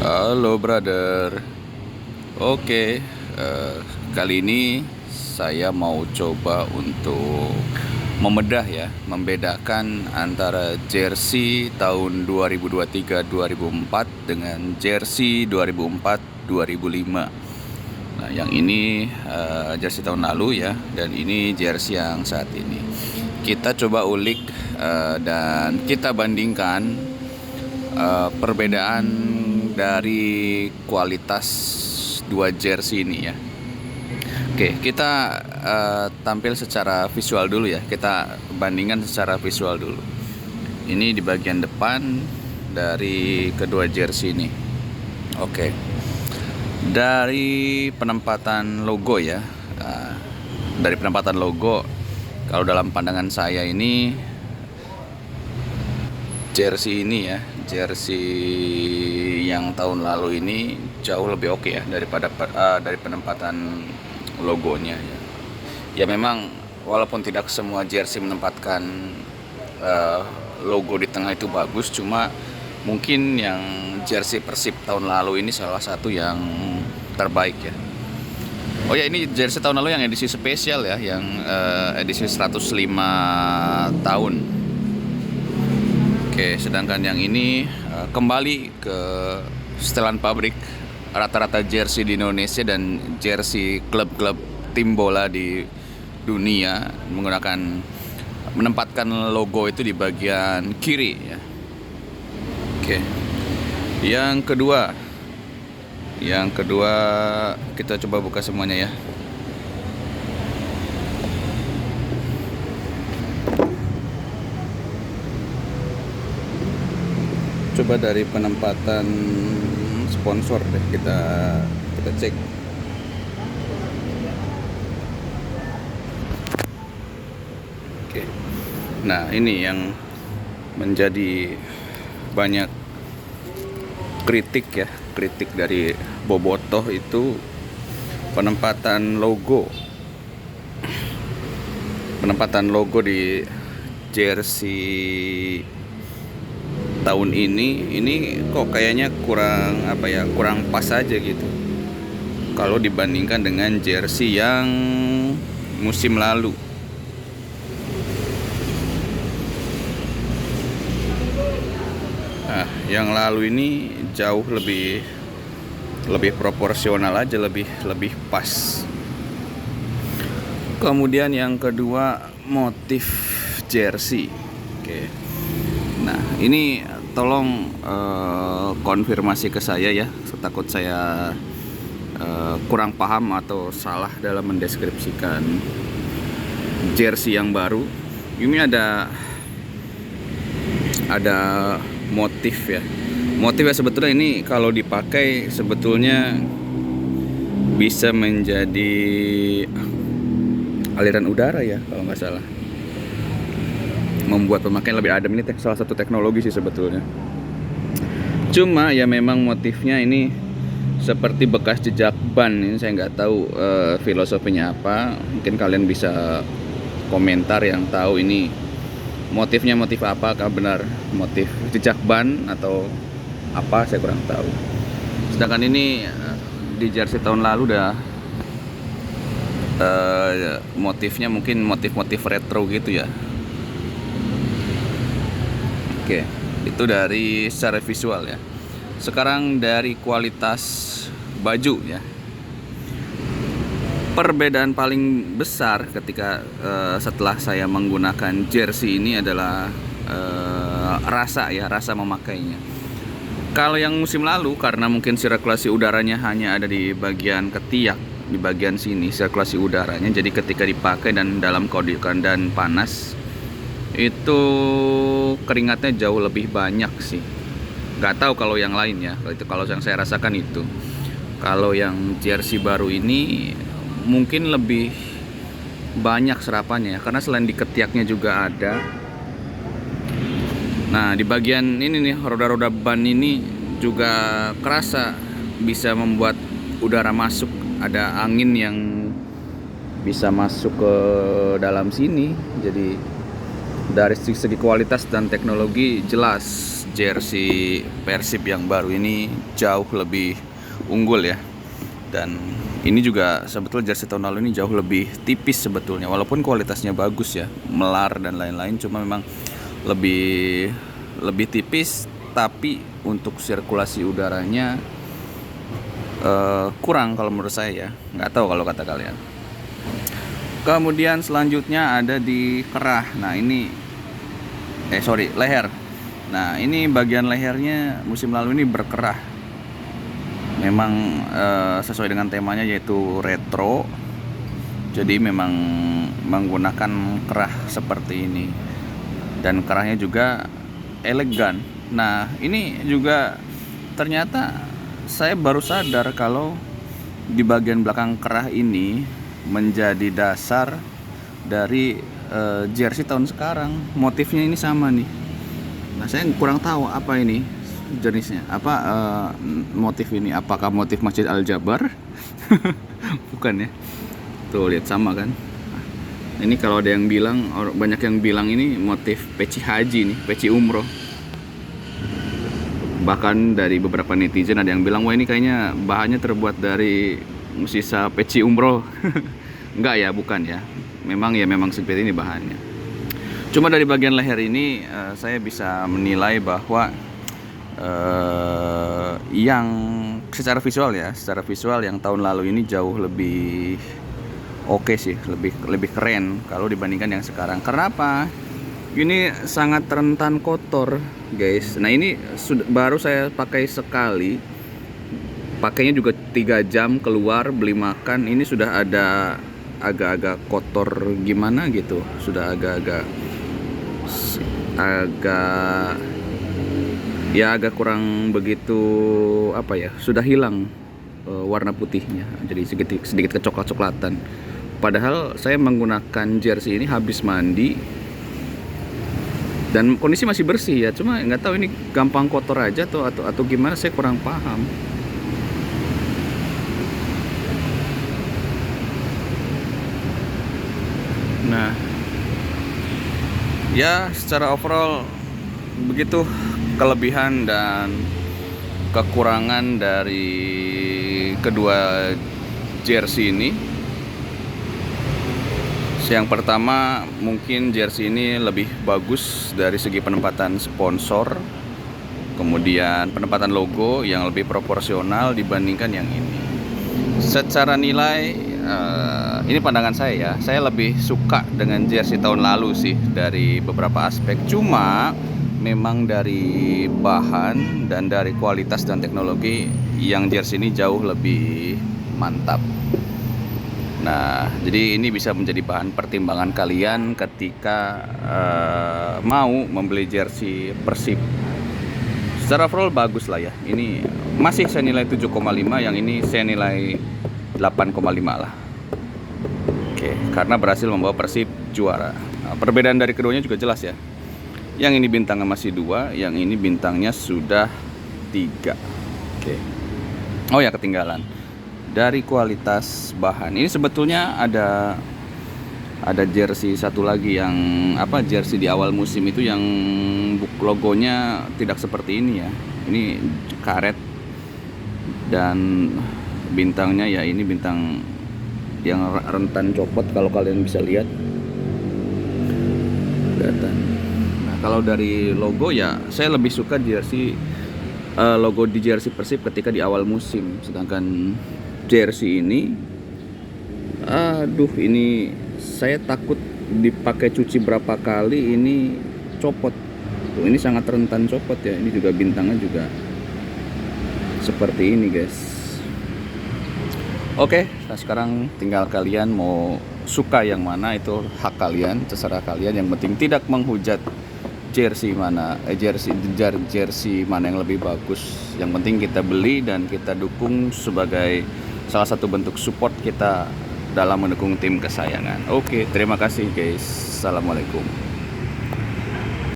Halo brother. Oke, kali ini saya mau coba untuk membedakan antara jersey tahun 2023-2004 dengan jersey 2004-2005. Nah, yang ini jersey tahun lalu ya, dan ini jersey yang saat ini. Kita coba ulik dan kita bandingkan perbedaan dari kualitas dua jersey ini ya. Oke, kita tampil secara visual dulu ya. Kita bandingkan secara visual dulu. Ini di bagian depan dari kedua jersey ini. Oke. Dari penempatan logo ya. Dari penempatan logo, kalau dalam pandangan saya ini jersey ini ya, jersey yang tahun lalu ini jauh lebih oke ya daripada dari penempatan logonya ya. Ya memang walaupun tidak semua jersey menempatkan logo di tengah itu bagus, cuma mungkin yang jersey Persib tahun lalu ini salah satu yang terbaik ya. Oh ya, ini jersey tahun lalu yang edisi spesial ya, yang edisi 105 tahun. Oke, sedangkan yang ini kembali ke setelan pabrik rata-rata jersey di Indonesia dan jersey klub-klub tim bola di dunia menempatkan logo itu di bagian kiri ya. Oke. Yang kedua kita coba buka semuanya ya. Coba dari penempatan sponsor deh, kita cek. Oke. Nah, ini yang menjadi banyak kritik dari Bobotoh itu penempatan logo di jersey tahun ini kok kayaknya kurang pas aja gitu kalau dibandingkan dengan jersey yang musim lalu. Nah, yang lalu ini jauh lebih proporsional aja, lebih pas. Kemudian yang kedua, motif jersey. Oke. Nah, ini tolong konfirmasi ke saya ya, takut saya kurang paham atau salah dalam mendeskripsikan jersey yang baru. Ini ada motif ya. Motif ya, sebetulnya ini kalau dipakai sebetulnya bisa menjadi aliran udara ya kalau nggak salah. Membuat pemakaian lebih adem, ini salah satu teknologi sih sebetulnya. Cuma ya memang motifnya ini seperti bekas jejak ban. Ini saya nggak tahu filosofinya apa. Mungkin kalian bisa komentar yang tahu ini motifnya motif apa, apakah benar motif jejak ban atau apa, saya kurang tahu. Sedangkan ini di jersey tahun lalu udah motifnya mungkin motif-motif retro gitu ya. Oke, itu dari secara visual ya. Sekarang dari kualitas baju ya. Perbedaan paling besar ketika setelah saya menggunakan jersey ini adalah rasa memakainya. Kalau yang musim lalu, karena mungkin sirkulasi udaranya hanya ada di bagian ketiak, di bagian sini sirkulasi udaranya, jadi ketika dipakai dan dalam keadaan panas itu keringatnya jauh lebih banyak sih. Nggak tahu kalau yang lain ya, kalau yang saya rasakan itu. Kalau yang jersey baru ini mungkin lebih banyak serapannya ya, karena selain di ketiaknya juga ada. Nah, di bagian ini nih, roda-roda ban ini juga kerasa bisa membuat udara masuk, ada angin yang bisa masuk ke dalam sini. Jadi dari segi kualitas dan teknologi jelas jersey Persib yang baru ini jauh lebih unggul ya. Dan ini juga sebetulnya jersey tahun lalu ini jauh lebih tipis sebetulnya, walaupun kualitasnya bagus ya, melar dan lain-lain, cuma memang lebih tipis, tapi untuk sirkulasi udaranya kurang kalau menurut saya ya. Nggak tahu kalau kata kalian. Kemudian selanjutnya ada di kerah. Nah ini leher. Nah ini bagian lehernya musim lalu ini berkerah. Memang sesuai dengan temanya yaitu retro. Jadi memang menggunakan kerah seperti ini. Dan kerahnya juga elegan. Nah ini juga ternyata saya baru sadar kalau di bagian belakang kerah ini menjadi dasar dari jersey tahun sekarang. Motifnya ini sama nih. Nah saya kurang tahu apa ini jenisnya, apa motif ini, apakah motif Masjid Al-Jabar? Bukan ya, tuh lihat sama kan. Nah, ini kalau ada yang bilang, banyak yang bilang ini motif peci haji nih, peci umroh. Bahkan dari beberapa netizen ada yang bilang, wah ini kayaknya bahannya terbuat dari sisa peci umroh. Enggak ya, bukan ya, memang seperti ini bahannya. Cuma dari bagian leher ini saya bisa menilai bahwa yang secara visual yang tahun lalu ini jauh lebih oke sih, lebih keren kalau dibandingkan yang sekarang. Kenapa? Ini sangat rentan kotor, guys. Nah ini baru saya pakai sekali, pakainya juga 3 jam, keluar beli makan, ini sudah ada agak-agak kotor gimana gitu, sudah agak kurang begitu, apa ya, sudah hilang warna putihnya, jadi sedikit kecoklat-coklatan. Padahal saya menggunakan jersey ini habis mandi dan kondisi masih bersih ya, cuma nggak tahu ini gampang kotor aja atau gimana, saya kurang paham. Nah ya secara overall begitu kelebihan dan kekurangan dari kedua jersey ini. Yang pertama, mungkin jersey ini lebih bagus dari segi penempatan sponsor, kemudian penempatan logo yang lebih proporsional dibandingkan yang ini. Secara nilai, ini pandangan saya ya, saya lebih suka dengan jersey tahun lalu sih dari beberapa aspek. Cuma memang dari bahan dan dari kualitas dan teknologi yang jersey ini jauh lebih mantap. Nah, jadi ini bisa menjadi bahan pertimbangan kalian ketika mau membeli jersey Persib. Secara overall bagus lah ya. Ini masih saya nilai 7,5, yang ini saya nilai 8,5 lah. Oke, karena berhasil membawa Persib juara. Nah, perbedaan dari keduanya juga jelas ya. Yang ini bintangnya masih 2, yang ini bintangnya sudah 3. Oke. Oh ya, ketinggalan. Dari kualitas bahan, ini sebetulnya ada jersey satu lagi yang jersey di awal musim itu yang logonya tidak seperti ini ya. Ini karet dan bintangnya ya, ini bintang yang rentan copot kalau kalian bisa lihat. Kelihatan. Nah, kalau dari logo ya saya lebih suka jersey logo di jersey Persib ketika di awal musim, sedangkan jersey ini ini saya takut dipakai cuci berapa kali ini copot. Tuh, ini sangat rentan copot ya. Ini juga bintangnya juga seperti ini, guys. Oke, nah sekarang tinggal kalian mau suka yang mana, itu hak kalian, terserah kalian. Yang penting tidak menghujat jersey mana yang lebih bagus. Yang penting kita beli dan kita dukung sebagai salah satu bentuk support kita dalam mendukung tim kesayangan. Oke, terima kasih guys. Assalamualaikum.